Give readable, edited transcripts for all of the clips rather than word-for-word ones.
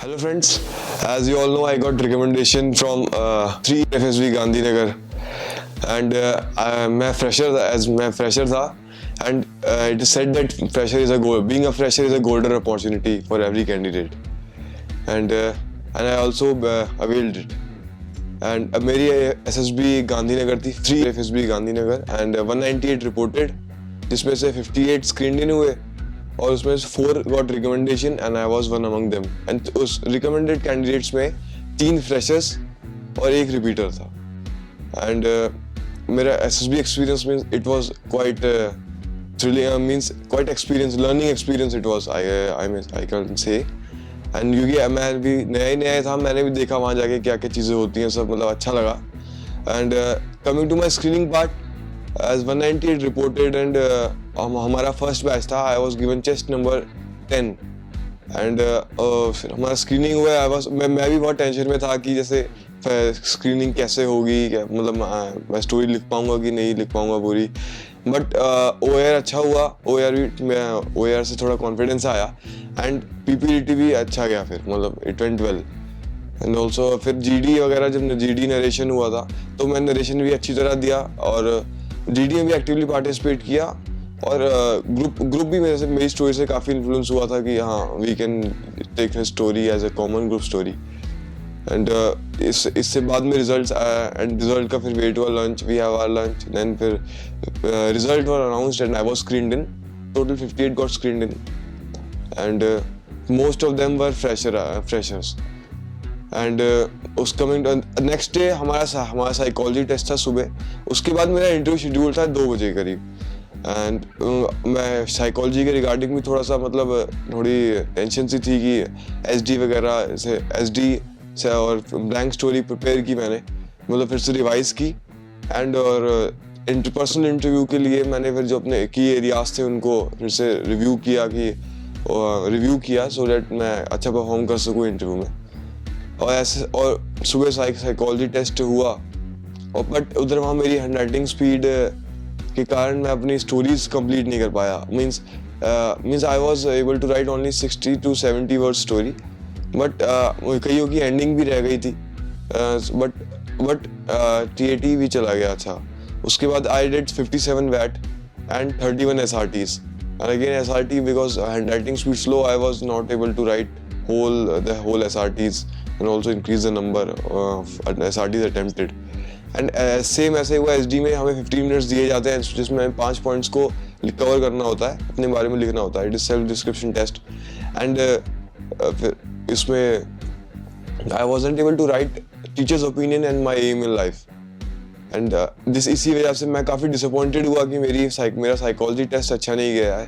Hello friends, as you all know, I got recommendation from 3 FSB Gandhinagar, and मैं fresher था, and it is said that being a fresher is a golden opportunity for every candidate, and I also availed it. And मेरी SSB Gandhinagar थी, 3 FSB Gandhinagar, and 198 reported, जिसमें से 58 screened in हुए और उसमें से 4 got recommendation and I was one among them. And उस recommended candidates में 3 freshers और 1 repeater था. And मेरा SSB experience means it was quite thrilling, means quite learning experience it was, I can say. And क्योंकि मैं भी नया था, मैंने भी देखा वहाँ जाके क्या क्या चीज़ें होती हैं, सब मतलब अच्छा लगा. And coming to my screening part, as 198 reported and हमारा फर्स्ट बैच था, I was given chest number 10 and फिर हमारा स्क्रीनिंग हुआ. मैं भी बहुत टेंशन में था कि जैसे स्क्रीनिंग कैसे होगी, क्या मतलब मैं स्टोरी लिख पाऊंगा कि नहीं लिख पाऊंगा पूरी. बट OAR अच्छा हुआ, OAR से थोड़ा कॉन्फिडेंस आया एंड PPDT भी अच्छा गया, फिर मतलब it went well. And also फिर GD वगैरह, जब GD नरेशन हुआ था तो मैं नरेशन भी अच्छी तरह दिया और GD में भी एक्टिवली पार्टिसिपेट किया. और ग्रुप भी मेरी स्टोरी से काफ़ी इन्फ्लुएंस हुआ था कि हाँ, we can take his story as a common group story. And इससे बाद में रिजल्ट्स एंड रिजल्ट का फिर वेट हुआ, lunch, we have our lunch, then फिर result were announced and I was screened in. Total 58 got screened in and most of them were freshers. And उस coming next day हमारा psychology test था सुबह. उसके बाद मेरा interview schedule था 2 बजे करीब. एंड मैं साइकोलॉजी के रिगार्डिंग भी थोड़ी टेंशन सी थी कि SD वगैरह से SD से और ब्लैंक स्टोरी प्रिपेयर की मैंने, मतलब फिर से रिवाइज की. एंड और पर्सनल इंटरव्यू के लिए मैंने फिर जो अपने की एरियाज थे उनको फिर से रिव्यू किया सो दैट मैं अच्छा परफॉर्म कर सकूँ इंटरव्यू में. और ऐसे और सुबह साइकोलॉजी टेस्ट हुआ और बट उधर वहाँ मेरी हैंडराइटिंग स्पीड के कारण मैं अपनी स्टोरीज कंप्लीट नहीं कर पाया. Means I was able to write only 60 to 70 word story, but कईयों की एंडिंग भी रह गई थी. बट TAT भी चला गया. अच्छा, उसके बाद I did 57 VAT and 31 SRTs. And again SRT, because handwriting speed slow, I was not able to write the whole SRTs and also increase the number of SRTs attempted. And same ऐसे हुआ SD में. हमें 15 minutes दिए जाते हैं जिसमें 5 points को cover करना होता है, अपने बारे में लिखना होता है. It is self description test. And फिर इसमें I wasn't able to write teachers opinion and my aim in life. And इसी वजह से मैं काफ़ी डिसअपॉइंटेड हुआ कि मेरा साइकोलॉजी टेस्ट अच्छा नहीं गया है.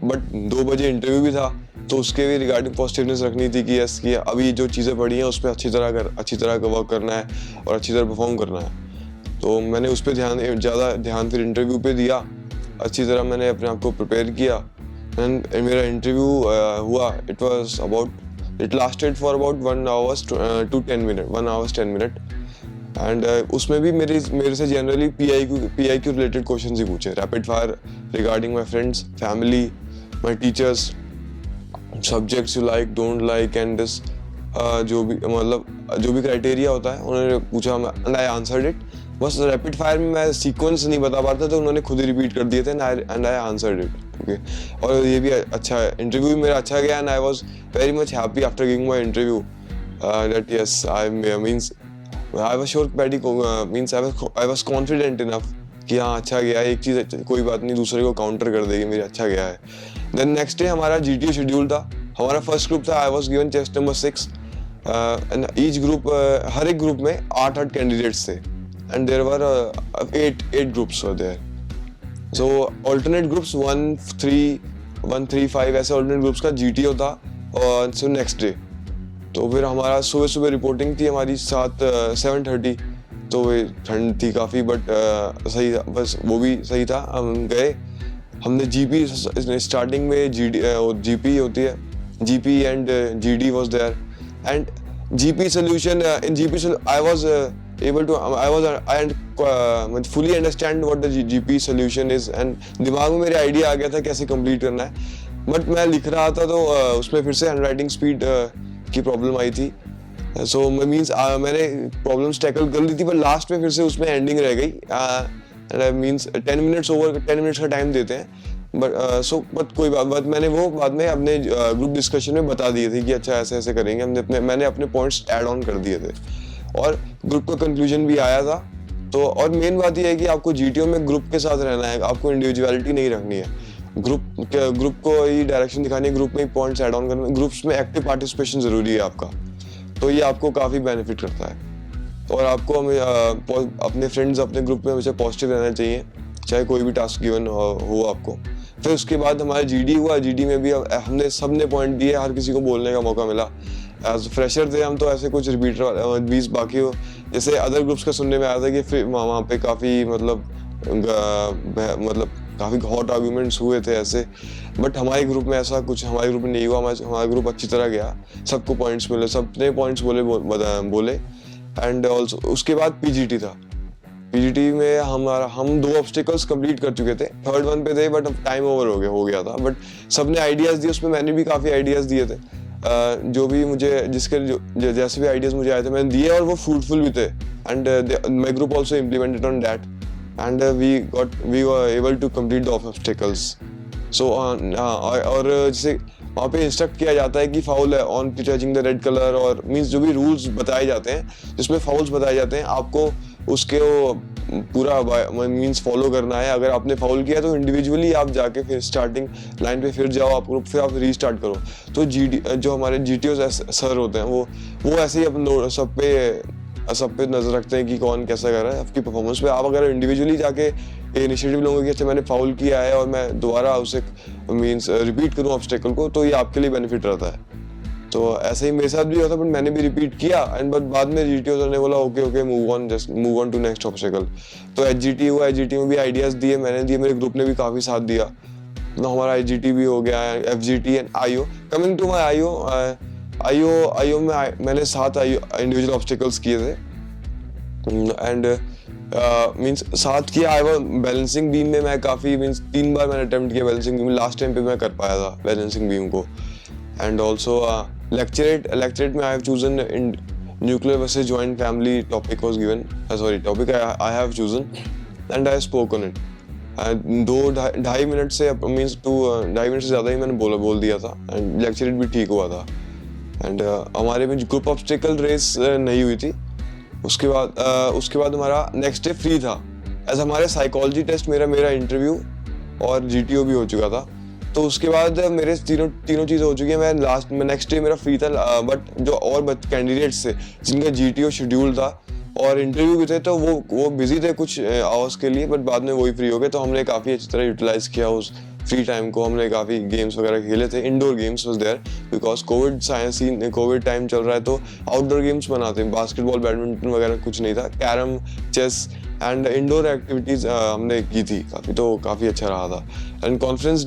बट 2 बजे इंटरव्यू भी था तो उसके भी रिगार्डिंग पॉजिटिवनेस रखनी थी कि यस, कि अभी जो चीज़ें पढ़ी हैं उस पर अच्छी तरह का वर्क करना है और अच्छी तरह परफॉर्म करना है. तो मैंने उस पर ज़्यादा ध्यान फिर इंटरव्यू पे दिया. अच्छी तरह मैंने अपने आप को प्रिपेयर किया एंड मेरा इंटरव्यू हुआ. It lasted for about 1 hours 10 minutes. And उसमें भी मेरे से जनरली PIQ रिलेटेड क्वेश्चन ही पूछे, rapid fire regarding my friends, family, my teachers, subjects you like, don't like, and this जो भी क्राइटेरिया होता है उन्होंने पूछा एंड आई आंसर्ड इट. बस रैपिड फायर में मैं सीक्वेंस नहीं बता पाता तो उन्होंने खुद ही रिपीट कर दिए थे and I answered it. Okay, और ये भी अच्छा इंटरव्यू मेरा अच्छा गया and I was very much happy after giving my interview that yes I was sure I was confident enough कि हाँ अच्छा गया है. एक चीज़ कोई बात नहीं, दूसरे को काउंटर कर देगी, मेरा अच्छा गया है. देन नेक्स्ट डे हमारा GTO शेड्यूल था. हमारा फर्स्ट ग्रुप था, I was given chest number 6 and each group, हर एक ग्रुप में 8 कैंडिडेट्स थे and there were 8 groups were there. So alternate groups 1, 3, 5 ऐसे ऑल्टरनेट ग्रुप्स का GTO था. और सो नेक्स्ट डे तो फिर हमारा सुबह रिपोर्टिंग थी हमारी 7:30. तो ठंड थी काफ़ी बट सही था, बस वो भी सही था. हम गए, हमने GP स्टार्टिंग में GP होती है, GP and GD was there and GP solution. In GP I was able to I fully understand what the GP solution is and दिमाग में मेरे आइडिया आ गया था कैसे कंप्लीट करना है. बट मैं लिख रहा था तो उसमें फिर से हैंडराइटिंग स्पीड की प्रॉब्लम आई थी। सो मीन्स मैंने प्रॉब्लम्स टैकल कर ली थी, पर लास्ट में फिर से उसमें एंडिंग रह गई। मीन्स 10 मिनट्स का टाइम देते हैं, बट कोई बात मैंने वो बाद में अपने ग्रुप डिस्कशन में बता दिए थे कि अच्छा ऐसे ऐसे करेंगे। मैंने अपने पॉइंट्स ऐड ऑन कर दिए थे और ग्रुप का कंक्लूजन भी आया था। तो और मेन बात ये है कि आपको जीटीओ में ग्रुप के साथ रहना है, आपको इंडिविजुअलिटी नहीं रखनी है। ग्रुप को ही डायरेक्शन दिखानी है, ग्रुप में ही पॉइंट्स ऐड ऑन करना है, ग्रुप्स में एक्टिव पार्टिसिपेशन जरूरी है आपका। तो ये आपको काफ़ी बेनिफिट करता है। और आपको अपने फ्रेंड्स, अपने ग्रुप में हमेशा पॉजिटिव रहना चाहिए, चाहे कोई भी टास्क गिवन हो आपको। फिर उसके बाद हमारा जीडी हुआ। जीडी में भी हमने सबने पॉइंट दिए, हर किसी को बोलने का मौका मिला। एज फ्रेशर थे हम, तो ऐसे कुछ रिपीटर 20 बाकी हो, जैसे अदर ग्रुप्स का सुनने में आया था कि फिर वहाँ पे काफ़ी मतलब काफ़ी हॉट आर्ग्यूमेंट्स हुए थे ऐसे। बट हमारे ग्रुप में ऐसा कुछ हमारे ग्रुप में नहीं हुआ। हमारा ग्रुप अच्छी तरह गया, सबको पॉइंट्स मिले, सबने पॉइंट्स बोले। एंड ऑल्सो उसके बाद पीजीटी था। पीजीटी में हम 2 ऑब्स्टिकल्स कंप्लीट कर चुके थे, थर्ड वन पे थे, बट अब टाइम ओवर हो गया था। बट सबने आइडियाज़ दिए, उसमें मैंने भी काफ़ी आइडियाज़ दिए थे। जो भी मुझे जैसे भी आइडियाज़ मुझे आए थे मैंने दिए, और वो फ्रूटफुल भी थे। And my group also implemented on that, and we were able to complete the obstacles. So और जैसे वहाँ पे इंस्ट्रक्ट किया जाता है कि फाउल है on touching the red colour, और मींस जो भी रूल्स बताए जाते हैं जिसमें फाउल्स बताए जाते हैं, आपको उसके पूरा मींस फॉलो करना है। अगर आपने फाउल किया तो इंडिविजुअली आप जाके फिर स्टार्टिंग लाइन पे फिर जाओ, आप ग्रुप फिर आप रीस्टार्ट करो। तो जो हमारे जीटीओ सर होते हैं वो ऐसे ही सब पे नजर रखते हैं कि कौन कैसा कर रहा है आपकी परफॉर्मेंस पे। आप अगर इंडिविजुअली जाके इनिशिएटिव लोगे कि अच्छा मैंने फाउल किया है और मैं दोबारा उसे मींस रिपीट करूं ऑब्स्टेकल को, तो ये आपके लिए बेनिफिट रहता है। तो ऐसे ही मेरे साथ भी होता, बट मैंने भी रिपीट किया। एंड बट बाद में जीटीओ सर ने बोला okay move on to next obstacle. तो एचजीटी हुआ, एचजीटी में भी आइडियाज दिए, मैंने दिए, मेरे ग्रुप ने भी काफी साथ दिया। तो हमारा आईजीटी भी हो गया, FGT and IO. Coming to my IO में मैंने 7 इंडिविजुअल ऑब्स्टिकल्स किए थे। एंड मींस 7 किया। आई वाज बैलेंसिंग बीम में मैं काफ़ी मींस 3 बार मैंने अटेम्प्ट किया बैलेंसिंग बीम, लास्ट टाइम पे मैं कर पाया था बैलेंसिंग बीम को। एंड ऑल्सो लेक्चरेट में I have chosen in nuclear versus joint family topic was given, topic I have chosen and I spoke on it. 2-2.5 minute से means 2.5 minute से ज़्यादा ही मैंने बोल दिया था। एंड लेक्चरेट भी ठीक हुआ था। एंड हमारे में ग्रुप ऑब्स्टिकल रेस नहीं हुई थी। उसके बाद हमारा नेक्स्ट डे फ्री था। एज हमारे साइकोलॉजी टेस्ट, मेरा इंटरव्यू और जीटीओ भी हो चुका था। तो उसके बाद मेरे तीनों चीज़ें हो चुकी हैं। मैं नेक्स्ट डे मेरा फ्री था, बट जो और कैंडिडेट्स थे जिनका जीटीओ शेड्यूल था और इंटरव्यू भी थे, तो वो बिजी थे कुछ आवर्स के लिए, बट बाद में वही फ्री हो गए। तो हमने काफ़ी अच्छी तरह यूटिलाइज किया उस फ्री टाइम को। हमने काफ़ी गेम्स वगैरह खेले थे। Indoor games was there because covid time चल रहा है, तो आउटडोर गेम्स बनाते हैं, बास्केटबॉल, बैडमिंटन वगैरह कुछ नहीं था। Carrom, chess and indoor activities हमने की थी काफ़ी, तो काफ़ी अच्छा रहा था। And conference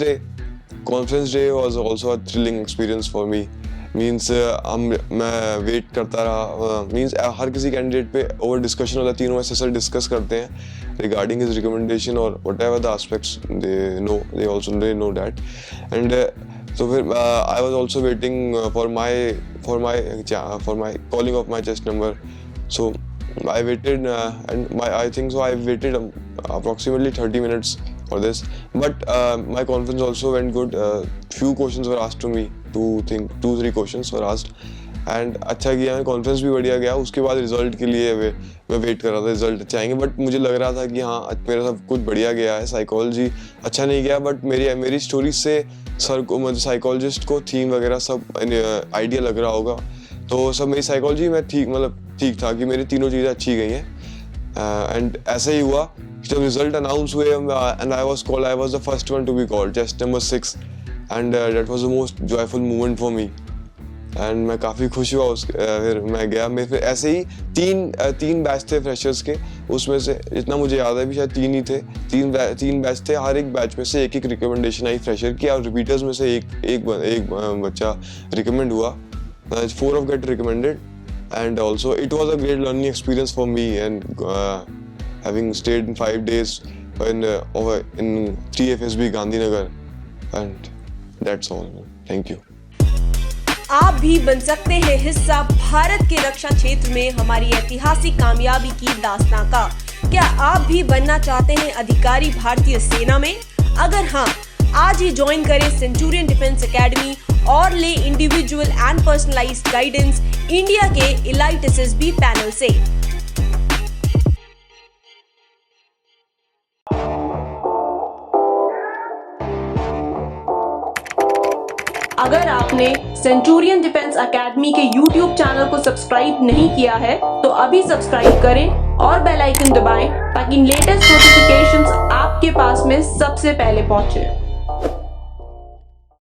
day was also a thrilling experience for me. Means मैं वेट करता रहा। मीन्स हर किसी कैंडिडेट पे ओवर डिस्कशन होता है, तीनों ऐसे सर डिस्कस करते हैं रिगार्डिंग हिज रिकमेंडेशन और whatever the aspects they know that. And तो फिर I was also waiting for my calling of my chest number. So I waited and I think so I waited approximately 30 minutes for this, but my conference also went good. Few questions were asked to me, 2-3 questions were asked and अच्छा किया, मैं conference भी बढ़िया गया। उसके बाद result के लिए मैं वेट कर रहा था, रिजल्ट अच्छे आएंगे, बट मुझे लग रहा था कि हाँ मेरा सब कुछ बढ़िया गया है। साइकोलॉजी अच्छा नहीं गया, बट मेरी स्टोरी से सर को, मतलब साइकोलॉजिस्ट को थीम वगैरह सब आइडिया लग रहा होगा। तो सब मेरी साइकोलॉजी में ठीक था कि मेरी तीनों चीज़ें अच्छी गई हैं। एंड ऐसे ही हुआ जब रिजल्ट अनाउंस हुए and I was the first one to be called, test number 6, and that was the most joyful moment for me. And मैं काफ़ी खुश हुआ। फिर मैं गया, मैं फिर ऐसे ही तीन बैच थे फ्रेशर्स के, उसमें से जितना मुझे याद है भी शायद 3 ही थे। तीन बैच थे, हर एक बैच में से एक रिकमेंडेशन आई फ्रेशर की, और रिपीटर्स में से एक बच्चा रिकमेंड हुआ। 4 of get recommended, and also it was a great learning experience for me, and having stayed in 5 days in 3FSB Gandhinagar, and that's all. Thank you. आप भी बन सकते हैं हिस्सा भारत के रक्षा क्षेत्र में हमारी ऐतिहासिक कामयाबी की दास्तां का। क्या आप भी बनना चाहते हैं अधिकारी भारतीय सेना में? अगर हाँ, आज ही ज्वाइन करें सेंचुरियन डिफेंस एकेडमी और ले individual and personalised guidance India के एलाइट एसएसबी पैनल से। अगर आपने सेंचुरियन डिफेंस एकेडमी के YouTube चैनल को सब्सक्राइब नहीं किया है तो अभी सब्सक्राइब करें और बेल आइकन दबाएं ताकि लेटेस्ट नोटिफिकेशंस आपके पास में सबसे पहले पहुंचे।